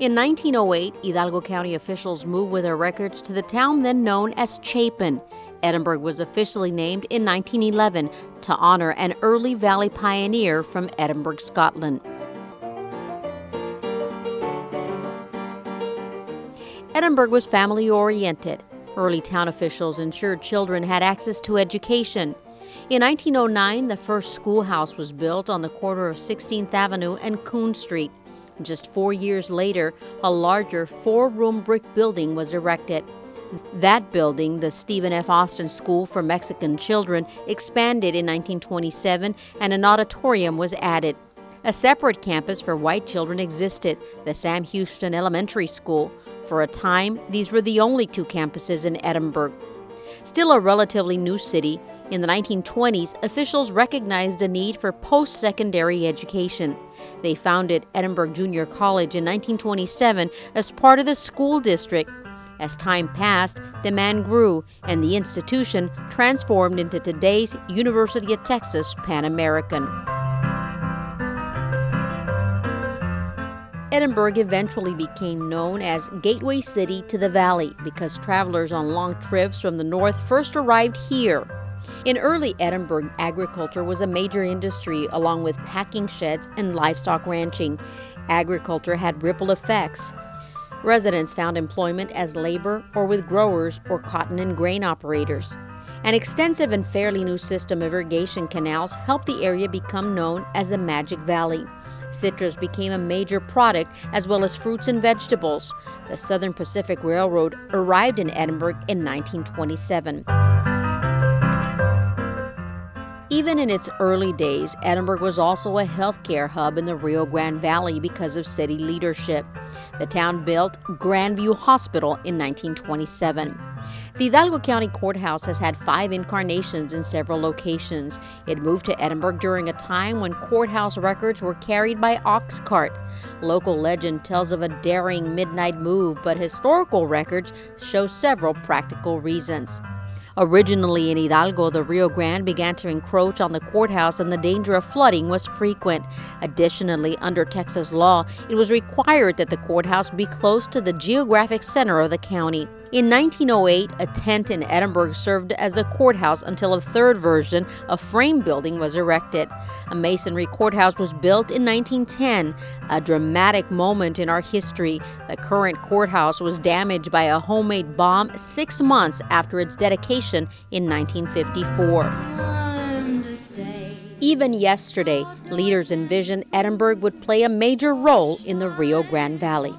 In 1908, Hidalgo County officials moved with their records to the town then known as Chapin. Edinburg was officially named in 1911 to honor an early valley pioneer from Edinburg, Scotland. Edinburg was family-oriented. Early town officials ensured children had access to education. In 1909, the first schoolhouse was built on the corner of 16th Avenue and Coon Street. Just 4 years later, a larger 4-room brick building was erected. That building, the Stephen F. Austin School for Mexican Children, expanded in 1927 and an auditorium was added. A separate campus for white children existed, the Sam Houston Elementary School. For a time, these were the only 2 campuses in Edinburg. Still a relatively new city, in the 1920s, officials recognized a need for post-secondary education. They founded Edinburg Junior College in 1927 as part of the school district. As time passed, demand grew, and the institution transformed into today's University of Texas Pan American. Edinburg eventually became known as Gateway City to the Valley because travelers on long trips from the north first arrived here. In early Edinburg, agriculture was a major industry along with packing sheds and livestock ranching. Agriculture had ripple effects. Residents found employment as labor or with growers or cotton and grain operators. An extensive and fairly new system of irrigation canals helped the area become known as the Magic Valley. Citrus became a major product as well as fruits and vegetables. The Southern Pacific Railroad arrived in Edinburg in 1927. Even in its early days, Edinburg was also a healthcare hub in the Rio Grande Valley because of city leadership. The town built Grandview Hospital in 1927. The Hidalgo County Courthouse has had 5 incarnations in several locations. It moved to Edinburg during a time when courthouse records were carried by ox cart. Local legend tells of a daring midnight move, but historical records show several practical reasons. Originally in Hidalgo, the Rio Grande began to encroach on the courthouse and the danger of flooding was frequent. Additionally, under Texas law, it was required that the courthouse be close to the geographic center of the county. In 1908, a tent in Edinburg served as a courthouse until a third version, a frame building, was erected. A masonry courthouse was built in 1910, a dramatic moment in our history. The current courthouse was damaged by a homemade bomb 6 months after its dedication in 1954. Even yesterday, leaders envisioned Edinburg would play a major role in the Rio Grande Valley.